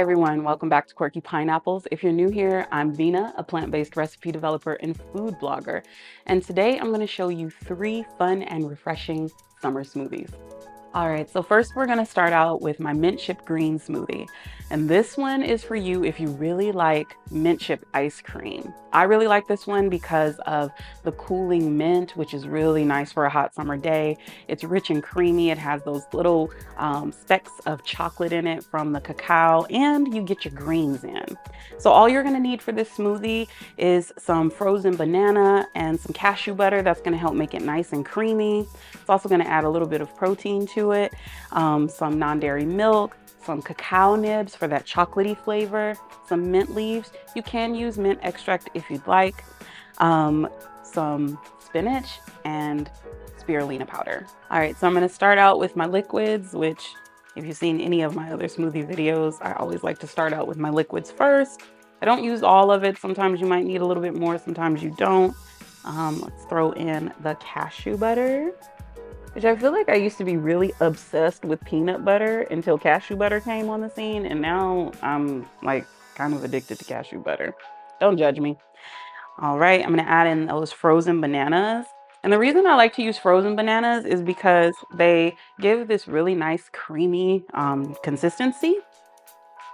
everyone, welcome back to Quirky Pineapples. If you're new here, I'm Vina, a plant-based recipe developer and food blogger. And today I'm going to show you 3 fun and refreshing summer smoothies. All right, so first we're gonna start out with my mint chip green smoothie. And this one is for you if you really like mint chip ice cream. I really like this one because of the cooling mint, which is really nice for a hot summer day. It's rich and creamy. It has those little specks of chocolate in it from the cacao, and you get your greens in. So all you're gonna need for this smoothie is some frozen banana and some cashew butter. That's gonna help make it nice and creamy. It's also gonna add a little bit of protein to it, some non-dairy milk, some cacao nibs for that chocolatey flavor, some mint leaves. You can use mint extract if you'd like, some spinach, and spirulina powder. All right, so I'm gonna start out with my liquids, which if you've seen any of my other smoothie videos, I always like to start out with my liquids first. I don't use all of it. Sometimes you might need a little bit more, sometimes you don't. Let's throw in the cashew butter, which I feel like I used to be really obsessed with peanut butter until cashew butter came on the scene, and now I'm like kind of addicted to cashew butter. Don't judge me. All right, I'm gonna add in those frozen bananas. And the reason I like to use frozen bananas is because they give this really nice creamy consistency.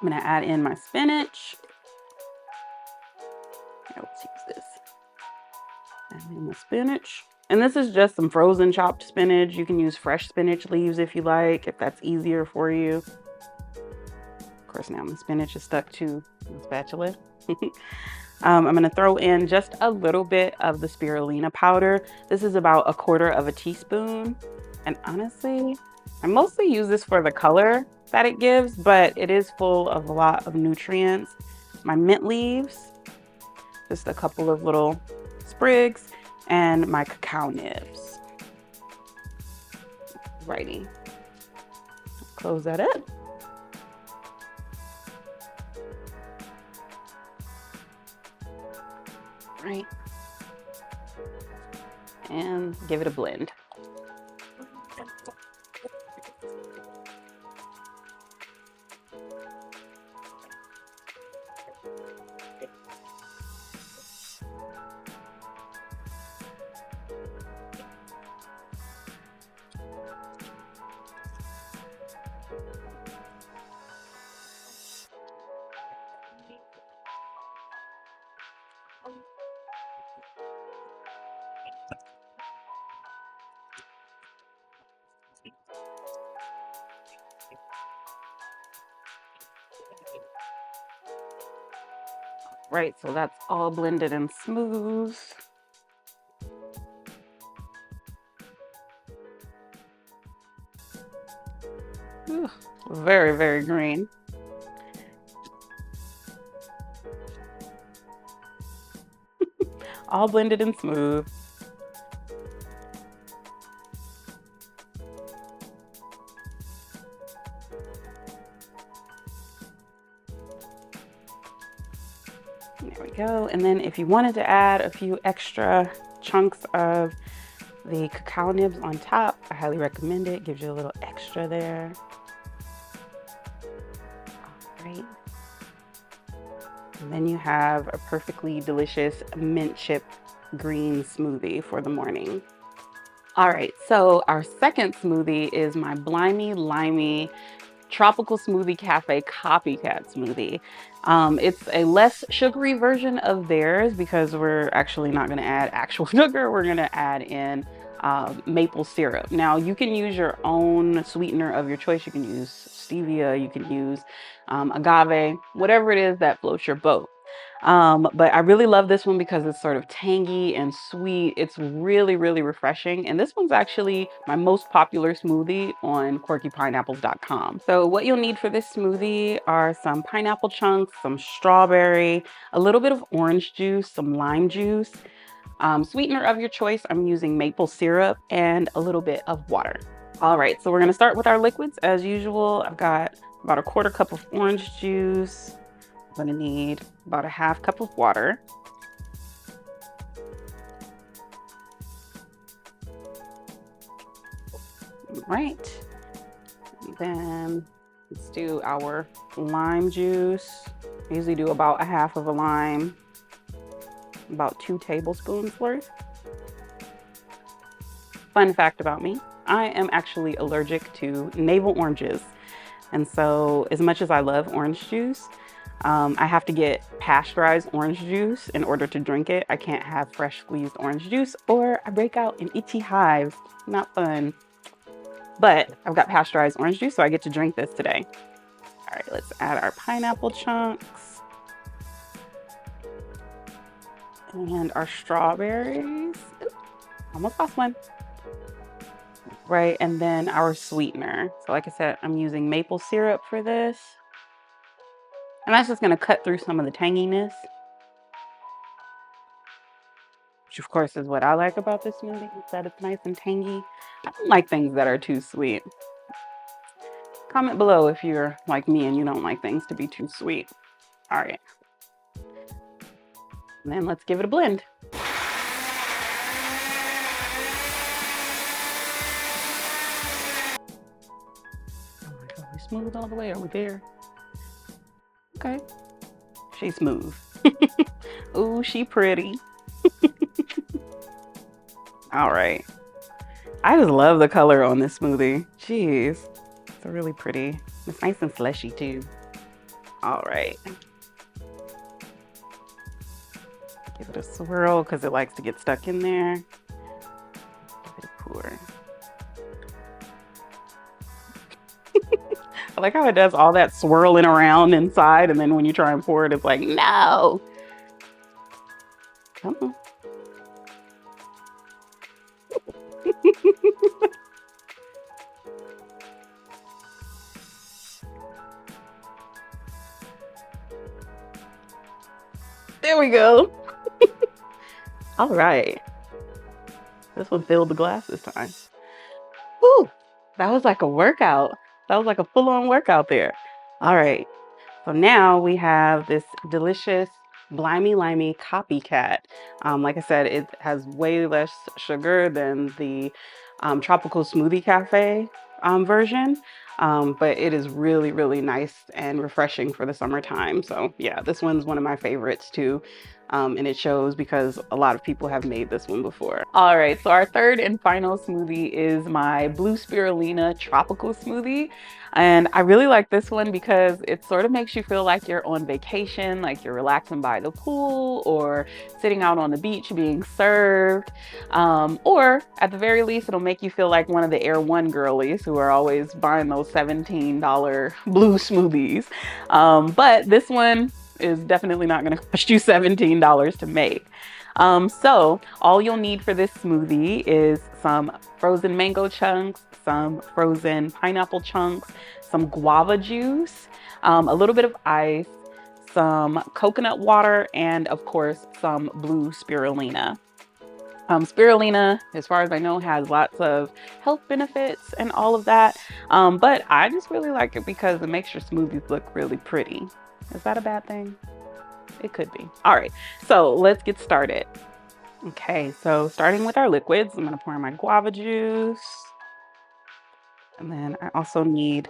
I'm gonna add in my spinach. Here, let's use this. Add in my spinach. And this is just some frozen chopped spinach. You can use fresh spinach leaves if you like, if that's easier for you. Of course, now my spinach is stuck to the spatula. I'm gonna throw in just a little bit of the spirulina powder. This is about 1/4 teaspoon. And honestly, I mostly use this for the color that it gives, but it is full of a lot of nutrients. My mint leaves, just a couple of little sprigs, and my cacao nibs. Righty. Close that up. Right. And give it a blend. Right, so that's all blended and smooth. Ooh, very, very green. All blended and smooth. There we go. And then if you wanted to add a few extra chunks of the cacao nibs on top, I highly recommend it. Gives you a little extra there. All right. And then you have a perfectly delicious mint chip green smoothie for the morning. All right, so our second smoothie is my Blimey Limey Tropical Smoothie Cafe Copycat smoothie. It's a less sugary version of theirs because we're actually not going to add actual sugar. We're going to add in maple syrup. Now you can use your own sweetener of your choice. You can use stevia, you can use agave, whatever it is that floats your boat. But I really love this one because it's sort of tangy and sweet. It's really, really refreshing. And this one's actually my most popular smoothie on quirkypineapples.com. So what you'll need for this smoothie are some pineapple chunks, some strawberry, a little bit of orange juice, some lime juice, sweetener of your choice. I'm using maple syrup and a little bit of water. All right, so we're gonna start with our liquids as usual. I've got about 1/4 cup of orange juice. I'm gonna need about 1/2 cup of water. All right, and then let's do our lime juice. I usually do about a half of a lime, about 2 tablespoons worth. Fun fact about me, I am actually allergic to navel oranges. And so as much as I love orange juice, I have to get pasteurized orange juice in order to drink it. I can't have fresh squeezed orange juice or I break out in itchy hives. Not fun. But I've got pasteurized orange juice, so I get to drink this today. All right, let's add our pineapple chunks. And our strawberries. Ooh, almost lost one. Right, and then our sweetener. So like I said, I'm using maple syrup for this. And that's just gonna cut through some of the tanginess, which of course is what I like about this smoothie, is that it's nice and tangy. I don't like things that are too sweet. Comment below if you're like me and you don't like things to be too sweet. All right. And then let's give it a blend. Are we smooth all the way? Are we there? Okay. She's smooth. Ooh, she pretty. All right. I just love the color on this smoothie. Jeez. It's really pretty. It's nice and slushy too. All right. Give it a swirl because it likes to get stuck in there. Give it a pour. I like how it does all that swirling around inside, and then when you try and pour it, it's like, no. Come on. There we go. All right. This one filled the glass this time. Whew, that was like a workout. That was like a full-on workout there. All right. So now we have this delicious Limey Copycat. Like I said, it has way less sugar than the Tropical Smoothie Cafe version. But it is really, really nice and refreshing for the summertime. So yeah, this one's one of my favorites too. And it shows because a lot of people have made this one before. All right, so our third and final smoothie is my Blue Spirulina Tropical Smoothie. And I really like this one because it sort of makes you feel like you're on vacation, like you're relaxing by the pool or sitting out on the beach being served. Or at the very least, it'll make you feel like one of the Air One girlies who are always buying those $17 blue smoothies. But this one is definitely not going to cost you $17 to make. So all you'll need for this smoothie is some frozen mango chunks, some frozen pineapple chunks, some guava juice, a little bit of ice, some coconut water, and of course some blue spirulina. Spirulina, as far as I know, has lots of health benefits and all of that. But I just really like it because it makes your smoothies look really pretty. Is that a bad thing? It could be. All right, so let's get started. Okay, so starting with our liquids, I'm gonna pour in my guava juice. And then I also need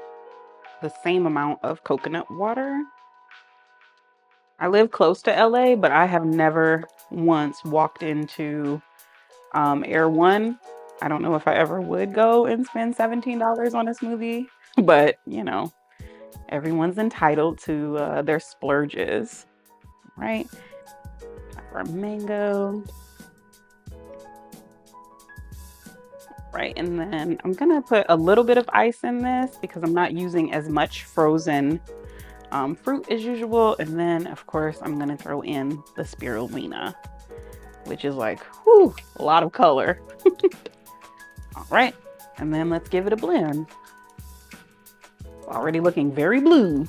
the same amount of coconut water. I live close to LA, but I have never once walked into Air One. I don't know if I ever would go and spend $17 on a smoothie, but you know, everyone's entitled to their splurges, right? For mango. Right, and then I'm gonna put a little bit of ice in this because I'm not using as much frozen fruit as usual. And then of course I'm gonna throw in the spirulina, which is like, whew, a lot of color. All right, and then let's give it a blend. It's already looking very blue.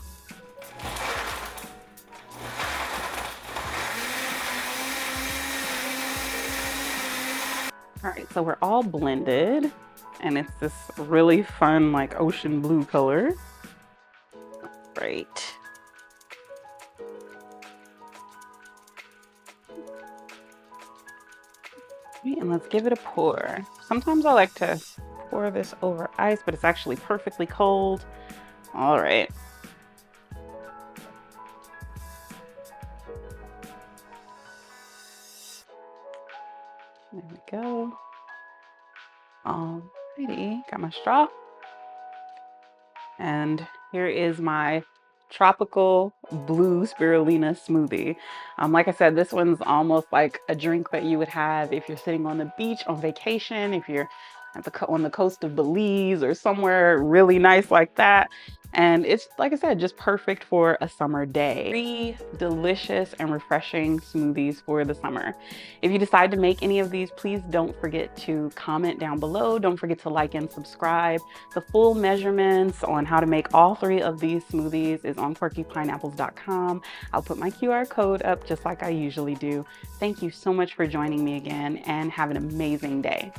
All right, so we're all blended and it's this really fun, like ocean blue color. Right. And let's give it a pour. Sometimes I like to pour this over ice, but it's actually perfectly cold. All right. we go. Alrighty, got my straw. And here is my tropical blue spirulina smoothie. Like I said, this one's almost like a drink that you would have if you're sitting on the beach on vacation, if you're at on the coast of Belize or somewhere really nice like that. And it's, like I said, just perfect for a summer day. 3 delicious and refreshing smoothies for the summer. If you decide to make any of these, please don't forget to comment down below. Don't forget to like and subscribe. The full measurements on how to make all 3 of these smoothies is on quirkypineapples.com. I'll put my QR code up just like I usually do. Thank you so much for joining me again, and have an amazing day.